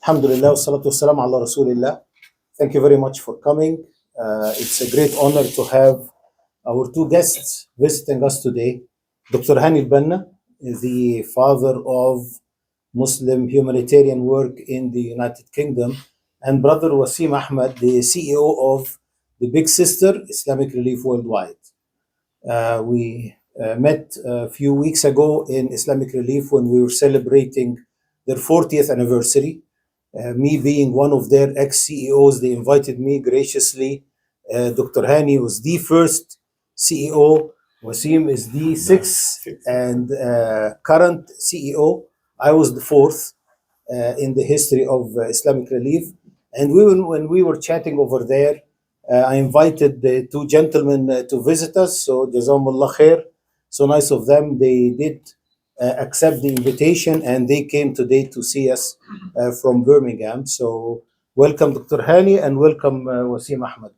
Alhamdulillah, wassalatu wassalam ala Rasulillah. Thank you very much for coming. It's a great honor to have our two guests visiting us today. Dr. Hani al-Banna, the father of Muslim humanitarian work in the United Kingdom, and Brother Wasim Ahmad, the CEO of the big sister, Islamic Relief Worldwide. We met a few weeks ago in Islamic Relief when we were celebrating their 40th anniversary. Me being one of their ex-CEOs, they invited me graciously. Dr. Hani was the first CEO. Wasim is the sixth and current CEO. I was the fourth in the history of Islamic Relief. And when we were chatting over there, I invited the two gentlemen to visit us. So Jazakumullah khair. So nice of them. They did accept the invitation and they came today to see us from Birmingham. So welcome Dr. Hani and welcome Wasim Ahmad.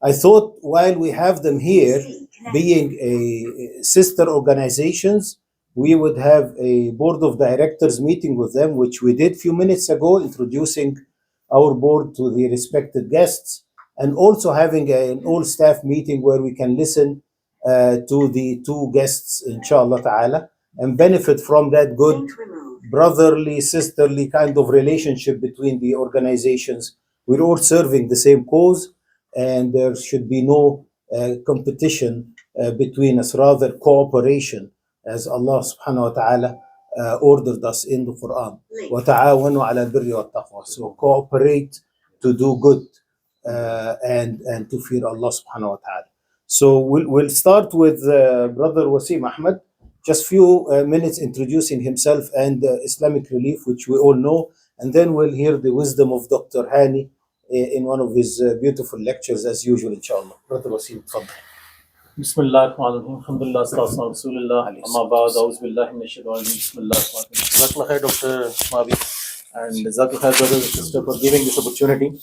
I thought while we have them here, being a sister organizations, we would have a board of directors meeting with them, which we did a few minutes ago, introducing our board to the respected guests, and also having an all staff meeting where we can listen to the two guests, inshallah ta'ala, and benefit from that good brotherly, sisterly kind of relationship between the organizations. We're all serving the same cause, and there should be no competition between us, rather cooperation, as Allah subhanahu wa ta'ala ordered us in the Quran. وَتَعَاوَنُوا عَلَى الْبِرِّ وَالتَّقْوَى. So cooperate to do good and to fear Allah subhanahu wa ta'ala. So we'll start with Brother Wasim Ahmad, just few minutes introducing himself and Islamic Relief, which we all know, and then we'll hear the wisdom of Dr. Hani in one of his beautiful lectures as usual, inshallah. Brother Wasim, tafadhal. Bismillah, alhamdulillah, sallallahu rasulullah, amma ba'd, a'udhu billahi minash shaitanir rajim, bismillah. Jazakallah khair, Dr. Mavi, and jazakallah khair, brothers and sisters, for giving this opportunity.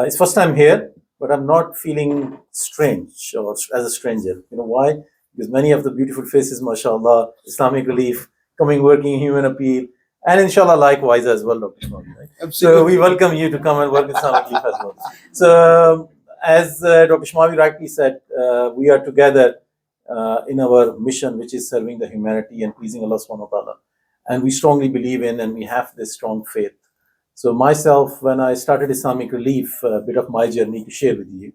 It's first time here, but I'm not feeling strange or as a stranger. You know why? Because many of the beautiful faces, mashallah, Islamic Relief, coming working in Human Appeal, and inshallah likewise as well, Dr. Mavi. Right? So we welcome you to come and work with Islamic Relief as well. So as Dr. Shmavi rightly said, we are together in our mission, which is serving the humanity and pleasing Allah subhanahu wa ta'ala. And we strongly believe in and we have this strong faith. So myself, when I started Islamic Relief, a bit of my journey to share with you,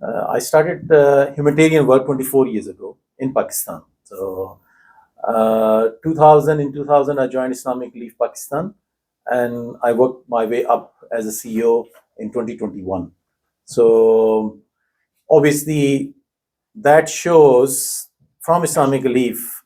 I started humanitarian work 24 years ago in Pakistan. So in 2000, I joined Islamic Relief Pakistan, and I worked my way up as a CEO in 2021. So obviously that shows from Islamic Relief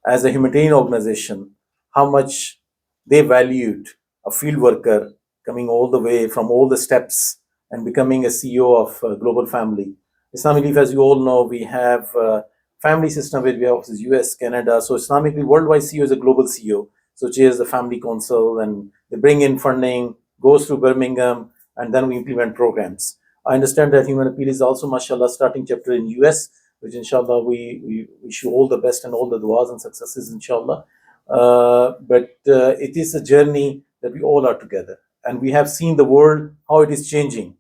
as a humanitarian organization how much they valued a field worker coming all the way from all the steps and becoming a CEO of a global family. Islamic Relief, as you all know, we have a family system where we have offices US, Canada. So Islamic Relief Worldwide CEO is a global CEO. So chairs the family council and they bring in funding, goes through Birmingham, and then we implement programs. I understand that Human Appeal is also, mashallah, starting chapter in US, which inshallah we wish you all the best and all the du'as and successes, inshallah. But it is a journey that we all are together. And we have seen the world, how it is changing,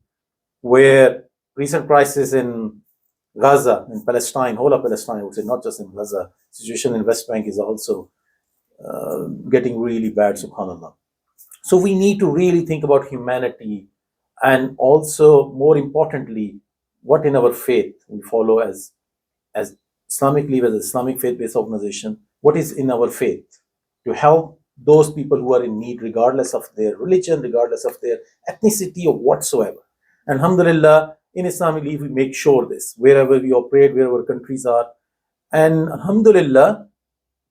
where recent crisis in Gaza, in Palestine, whole of Palestine, I would say, not just in Gaza, situation in West Bank is also getting really bad, subhanAllah. So we need to really think about humanity, and also, more importantly, what in our faith we follow as Islamic Relief, as an Islamic faith-based organization, what is in our faith to help those people who are in need, regardless of their religion, regardless of their ethnicity or whatsoever. And alhamdulillah, in Islamic Relief, we make sure this, wherever we operate, wherever countries are. And alhamdulillah,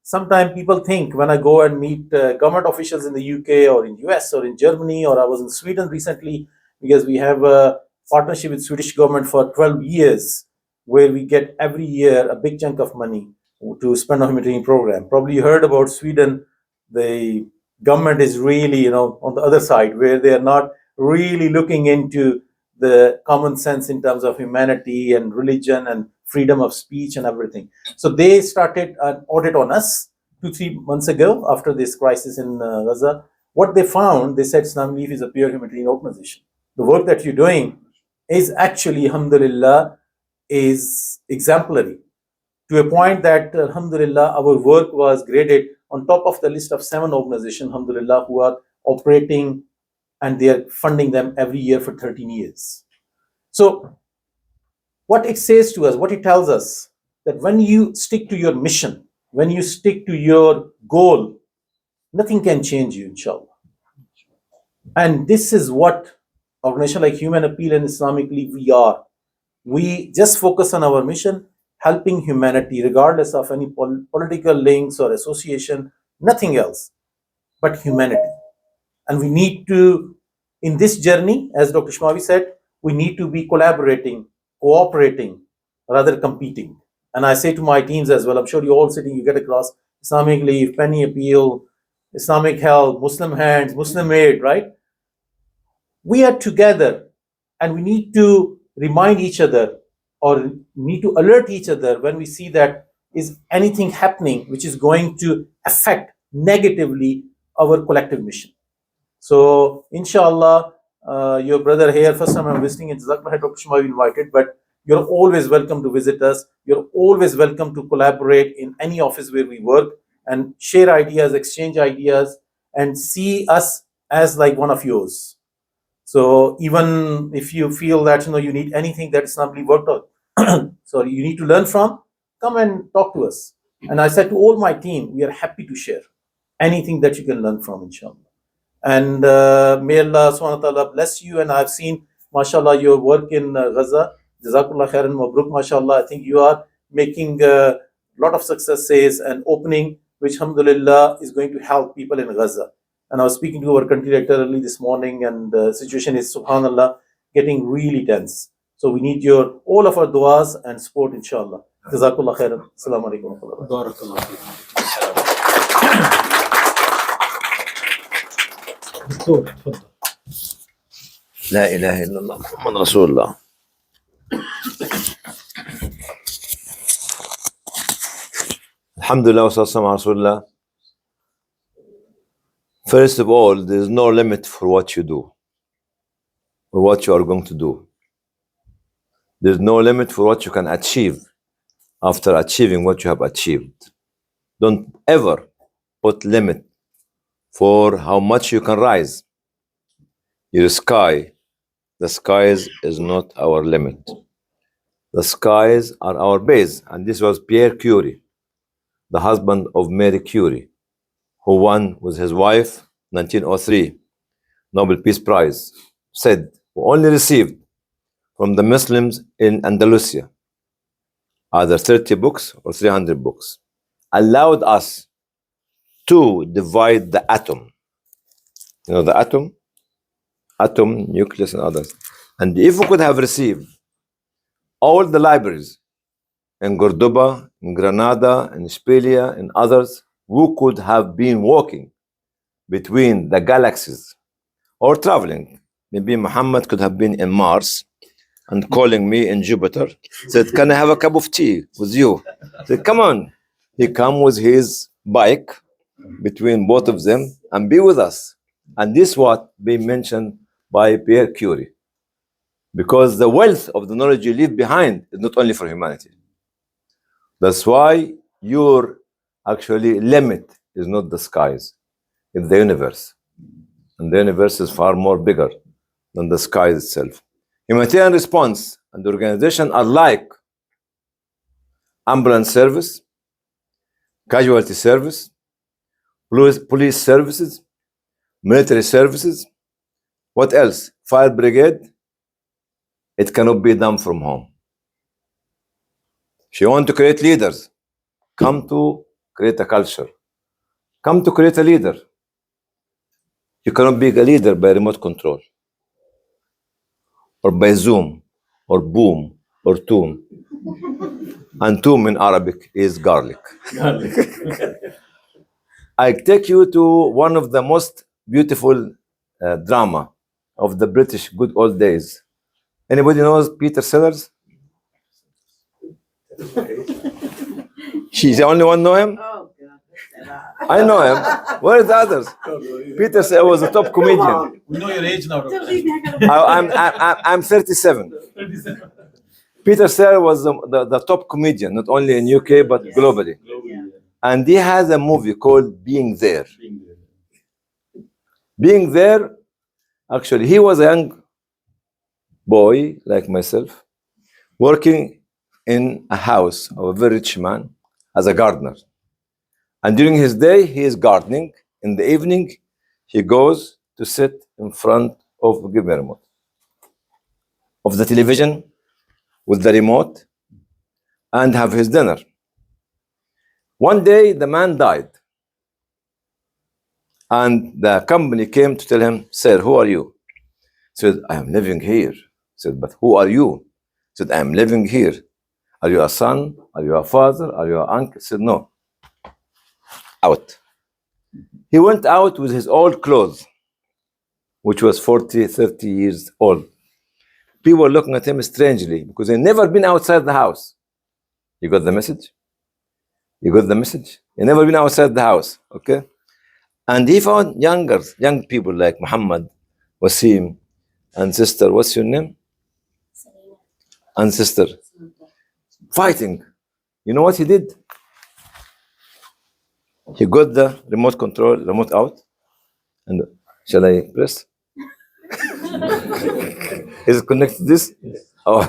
sometimes people think when I go and meet government officials in the UK or in US or in Germany, or I was in Sweden recently, because we have a partnership with Swedish government for 12 years, where we get every year a big chunk of money to spend on humanitarian program. Probably you heard about Sweden. The government is really, on the other side, where they are not really looking into the common sense in terms of humanity and religion and freedom of speech and everything. So they started an audit on us 2-3 months ago after this crisis in Gaza. what they found, they said Islamic Leaf is a pure humanitarian organization. The work that you're doing is actually, alhamdulillah, is exemplary, to a point that, alhamdulillah, our work was graded on top of the list of 7 organizations, alhamdulillah, who are operating, and they are funding them every year for 13 years. So what it says to us, what it tells us, that when you stick to your mission, when you stick to your goal, nothing can change you, inshallah. And this is what organization like Human Appeal and Islamic League we are. We just focus on our mission, helping humanity, regardless of any political links or association, nothing else but humanity. And we need to, in this journey, as Dr. Shmawi said, we need to be collaborating, cooperating, rather competing. And I say to my teams as well, I'm sure you're all sitting, you get across Islamic Leaf, Penny Appeal, Islamic Help, Muslim Hands, Muslim Aid, right? We are together, and we need to remind each other, or need to alert each other when we see that is anything happening which is going to affect negatively our collective mission. So, inshallah, your brother here, first time I'm visiting in Jazakallah, Dr. Shmawi invited, but you're always welcome to visit us. You're always welcome to collaborate in any office where we work and share ideas, exchange ideas, and see us as like one of yours. So even if you feel that you need anything that is not really worked on, sorry, you need to learn from, come and talk to us. And I said to all my team, we are happy to share anything that you can learn from, inshallah. And may Allah subhanahu wa ta'ala bless you. And I've seen, mashallah, your work in Gaza. Jazakallah khairan, mabruk, mashallah. I think you are making a lot of successes and opening, which alhamdulillah is going to help people in Gaza. And I was speaking to our country director early this morning, and the situation is, subhanallah, getting really tense. So we need all of our du'as and support, inshallah. Jazakallah khairan. Assalamu alaikum wa rahmatullah. Barakallah feekum. دكتور تفضل. لا إله إلا الله محمد رسول الله. Alhamdulillah wa sallallahu ala Rasulullah. First of all, there is no limit for what you do or what you are going to do. There is no limit for what you can achieve after achieving what you have achieved. Don't ever put limit for how much you can rise. Your sky, the skies is not our limit. The skies are our base. And this was Pierre Curie, the husband of Marie Curie, who won with his wife 1903 Nobel Peace Prize, said, who only received from the Muslims in Andalusia either 30 books or 300 books, allowed us to divide the atom. You know the atom, nucleus, and others. And if we could have received all the libraries in Cordoba, in Granada, in España, and others, we could have been walking between the galaxies or traveling. Maybe Muhammad could have been in Mars and calling me in Jupiter, said, can I have a cup of tea with you? I said, come on. He come with his bike between both of them and be with us. And this what being mentioned by Pierre Curie. Because the wealth of the knowledge you leave behind is not only for humanity. That's why your actually limit is not the skies, it's the universe. And the universe is far more bigger than the sky itself. Humanitarian response and the organization are like ambulance service, casualty service, police services, military services. What else? Fire brigade. It cannot be done from home. If you want to create leaders, come to create a culture. Come to create a leader. You cannot be a leader by remote control, or by Zoom, or Boom, or Toom. And Toom in Arabic is garlic. I take you to one of the most beautiful drama of the British good old days. Anybody knows Peter Sellers? She's the only one know him? Oh, God. I know him. Where are the others? Peter Sayer was a top comedian. We know your age now, Doctor. I'm 37. Peter Sayer was the top comedian, not only in UK but globally. And he has a movie called Being There. Being There, actually, he was a young boy like myself, working in a house of a very rich man as a gardener. And during his day, he is gardening. In the evening, he goes to sit in front of, give me a remote, of the television with the remote and have his dinner. One day, the man died. And the company came to tell him, sir, who are you? He said, I am living here. He said, but who are you? He said, I am living here. Are you a son? Are you a father? Are you an uncle? He said, no. Out. He went out with his old clothes, which was 40, 30 years old. People were looking at him strangely because they'd never been outside the house. You got the message? You got the message? You've never been outside the house, okay? And he found young people like Muhammad, Wasim, and sister, what's your name? And sister, fighting. You know what he did? He got the remote out, and shall I press? Is it connected to this? Oh.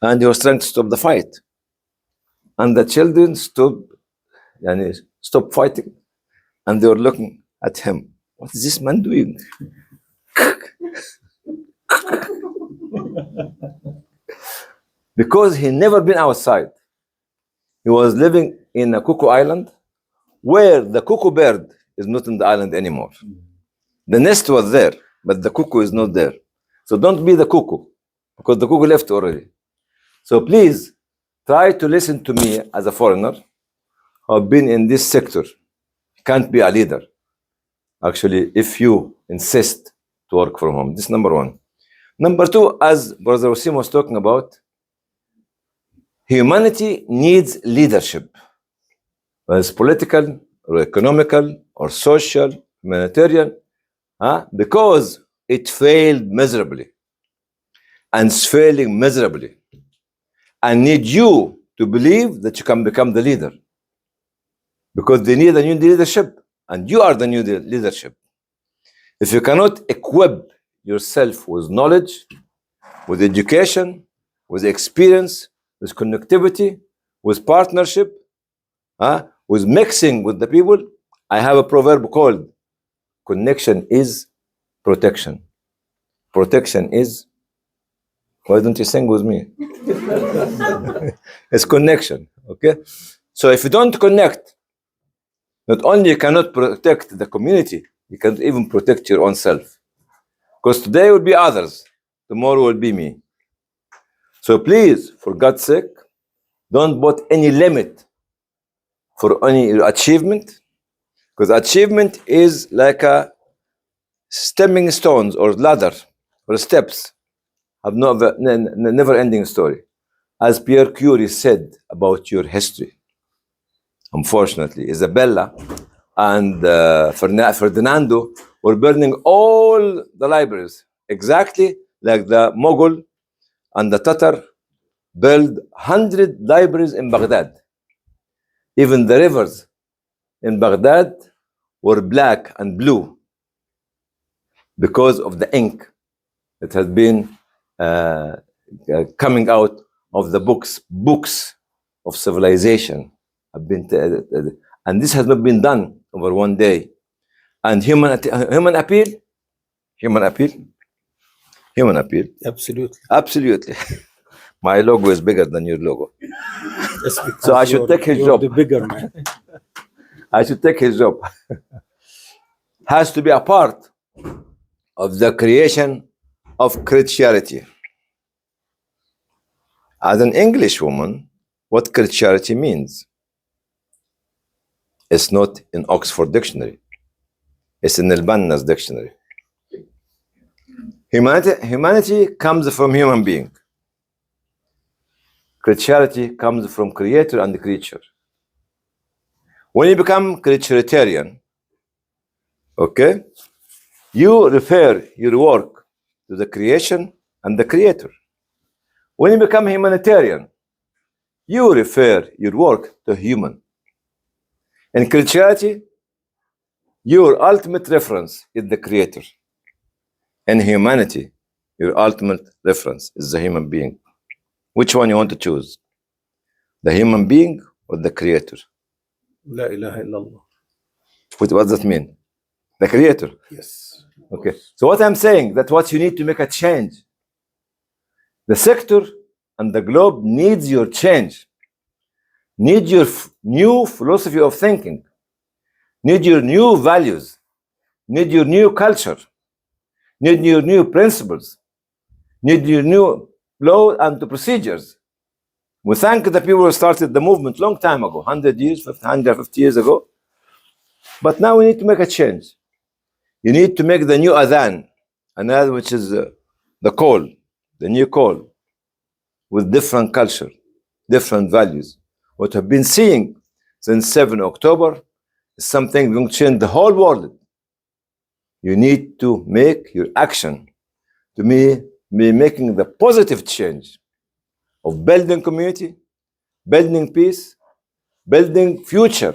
And he was trying to stop the fight. And the children stopped fighting, and they were looking at him. What is this man doing? Because he never been outside. He was living in a cuckoo island where the cuckoo bird is not in the island anymore. The nest was there, but the cuckoo is not there. So don't be the cuckoo, because the cuckoo left already. So please try to listen to me as a foreigner who have been in this sector. You can't be a leader, actually, if you insist to work from home. This is number one. Number two, as Brother Wasim was talking about, humanity needs leadership, whether it's political or economical or social, humanitarian, because it failed miserably and it's failing miserably. I need you to believe that you can become the leader, because they need a new leadership and you are the new leadership. If you cannot equip yourself with knowledge, with education, with experience, with connectivity, with partnership, with mixing with the people, I have a proverb called connection is protection. Protection is, why don't you sing with me? It's connection, okay? So if you don't connect, not only you cannot protect the community, you can't even protect your own self. Because today will be others, tomorrow will be me. So please, for God's sake, don't put any limit for any achievement, because achievement is like a stepping stones or ladder or steps, have never-ending story. As Pierre Curie said about your history, unfortunately, Isabella and Ferdinando were burning all the libraries, exactly like the Mughal and the Tatar built 100 libraries in Baghdad. Even the rivers in Baghdad were black and blue because of the ink that has been coming out of the books of civilization have been, and this has not been done over one day. And human appeal. Absolutely. My logo is bigger than your logo. So I should take his job. The bigger man. I should take his job. Has to be a part of the creation of Christianity. As an English woman, what Christianity means? It's not in Oxford Dictionary. It's in Al-Banna's dictionary. Humanity comes from human being. Creaturity comes from creator and creature. When you become creaturitarian, okay, you refer your work to the creation and the creator. When you become humanitarian, you refer your work to human. In creaturity, your ultimate reference is the creator. In humanity, your ultimate reference is the human being. Which one you want to choose? The human being or the creator? La ilaha illallah. What does that mean? The creator. Yes. Okay. So what I'm saying, that what you need to make a change. The sector and the globe needs your change. Need your new philosophy of thinking. Need your new values. Need your new culture. Need your new principles. Need your new law and procedures. We thank the people who started the movement long time ago, 100 years, 150 years ago. But now we need to make a change. You need to make the new adhan, which is the call, the new call, with different culture, different values. What we've been seeing since 7 October is something going to change the whole world. You need to make your action to be making the positive change of building community, building peace, building future,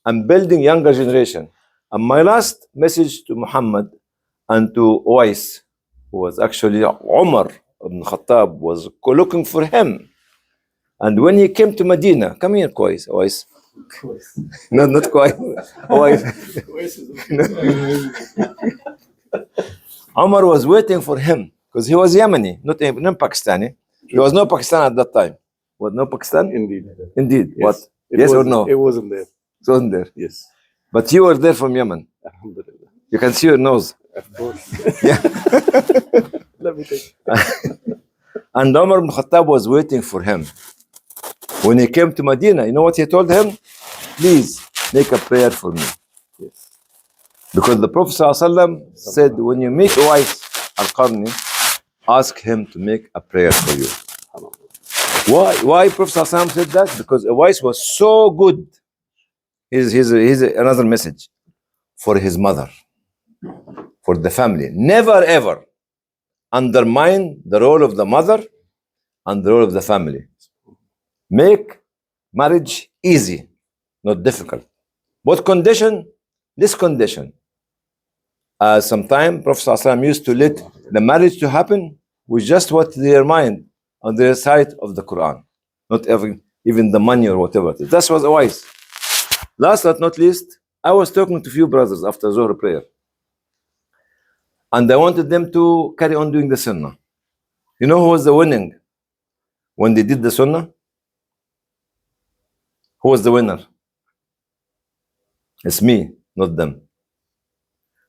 and building younger generation. And my last message to Muhammad and to Uwais, who was actually Umar ibn Khattab, was looking for him. And when he came to Medina, come here, Uwais. No, not quite. Uwais. Umar was waiting for him because he was Yemeni, not Pakistani. There was no Pakistan at that time. What, no Pakistan? Indeed. Indeed. Yes. What? It Yes or wasn't- no? It wasn't there. It wasn't there. Yes. But you were there from Yemen. Alhamdulillah. You can see your nose. Of course. Yeah. Let me take. And Umar ibn Khattab was waiting for him. When he came to Medina, you know what he told him? Please make a prayer for me. Yes. Because the Prophet ﷺ said, when you meet Uwais al-Qarni, ask him to make a prayer for you. Why Prophet ﷺ said that? Because Uwais was so good. Here's another message for his mother, for the family. Never ever undermine the role of the mother and the role of the family. Make marriage easy, not difficult. What condition? This condition. Sometimes Prophet ﷺ used to let the marriage to happen with just what their mind on their side of the Quran, not even the money or whatever it is. That was wise. Last but not least, I was talking to a few brothers after Zohar prayer, and I wanted them to carry on doing the Sunnah. You know who was the winning when they did the Sunnah? Who was the winner? It's me, not them.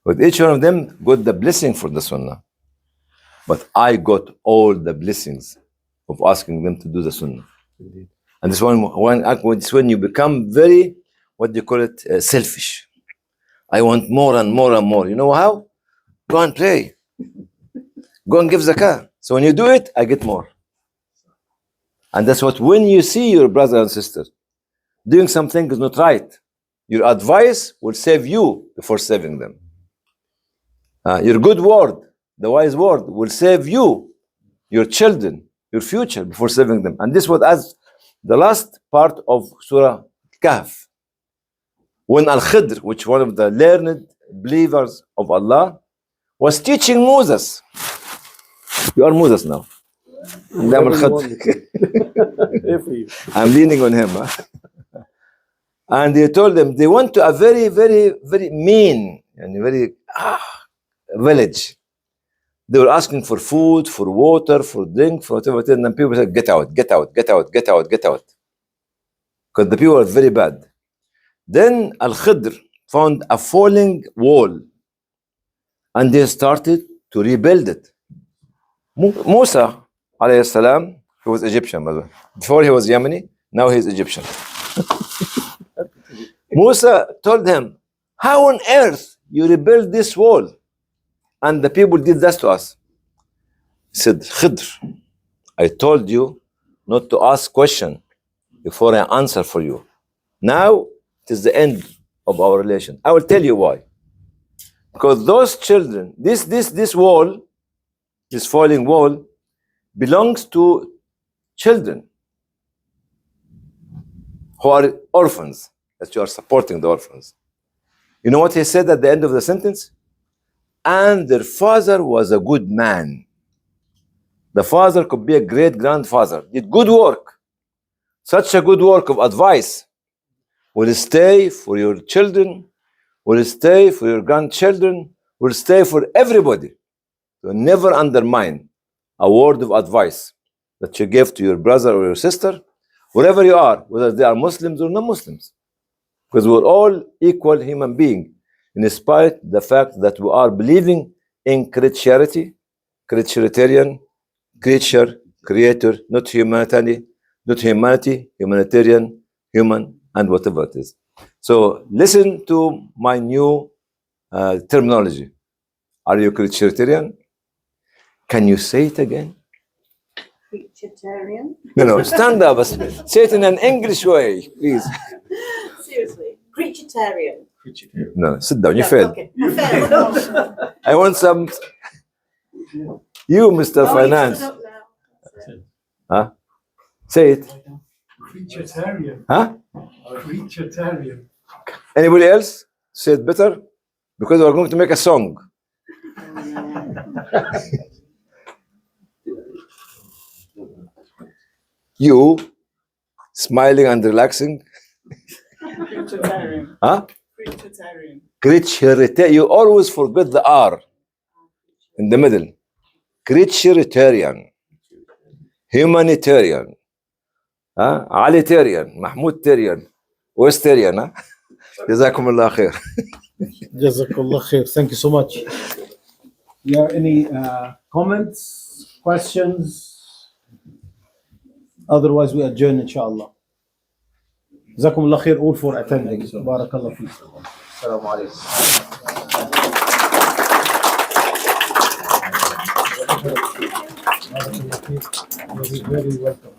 But each one of them got the blessing for the Sunnah. But I got all the blessings of asking them to do the Sunnah. Indeed. And this when you become very, what do you call it, selfish. I want more and more and more. You know how? Go and pray. Go and give zakah. So when you do it, I get more. And that's what, when you see your brother and sister doing something is not right, your advice will save you before saving them. Your good word, the wise word, will save you, your children, your future before saving them. And this was as the last part of Surah Kahf. When Al-Khidr, which one of the learned believers of Allah, was teaching Moses. You are Moses now. I'm Al-Khidr. I'm leaning on him. Huh? And he told them they went to a very, very, very mean and very village. They were asking for food, for water, for drink, for whatever it is. And then people said, get out, get out, get out, get out, get out. Because the people were very bad. Then Al-Khidr found a falling wall. And they started to rebuild it. Musa, alayhi salam, he was Egyptian, by the way. Before he was Yemeni, now he's Egyptian. Musa told him, how on earth you rebuild this wall? And the people did that to us. He said, Khidr, I told you not to ask question before I answer for you. Now it is the end of our relation. I will tell you why. Because those children, this wall, this falling wall, belongs to children who are orphans, that you are supporting the orphans. You know what he said at the end of the sentence? And their father was a good man. The father could be a great grandfather, did good work. Such a good work of advice will stay for your children, will stay for your grandchildren, will stay for everybody. So never undermine a word of advice that you give to your brother or your sister, wherever you are, whether they are Muslims or non-Muslims. Because we're all equal human beings, in spite of the fact that we are believing in creaturity, creaturitarian, creature, creator, not humanity, humanitarian, human, and whatever it is. So listen to my new terminology. Are you creaturitarian? Can you say it again? Creaturitarian? No, stand up. Say it in an English way, please. Seriously, creaturitarian. No, sit down. You failed. Okay, I failed. I want some. You, Mr. Oh, Finance. you shut up now. That's it. Huh? Say it. Creaturitarian. Huh? Creaturitarian. Anybody else? Say it better? Because we're going to make a song. You, smiling and relaxing. Creaturitarian. Huh? Creaturitarian. Creaturitarian. You always forget the R in the middle. Creaturitarian. Humanitarian. Huh? Alitarian. Mahmoudtarian. Westarian. Huh? جزاكم الله خير. Jazakallah khair. Thank you so much. You have any comments, questions? Otherwise, we adjourn, inshallah. Jazakumullah khair all for attending. Barakallah feek. Assalamu alaikum. You're very welcome.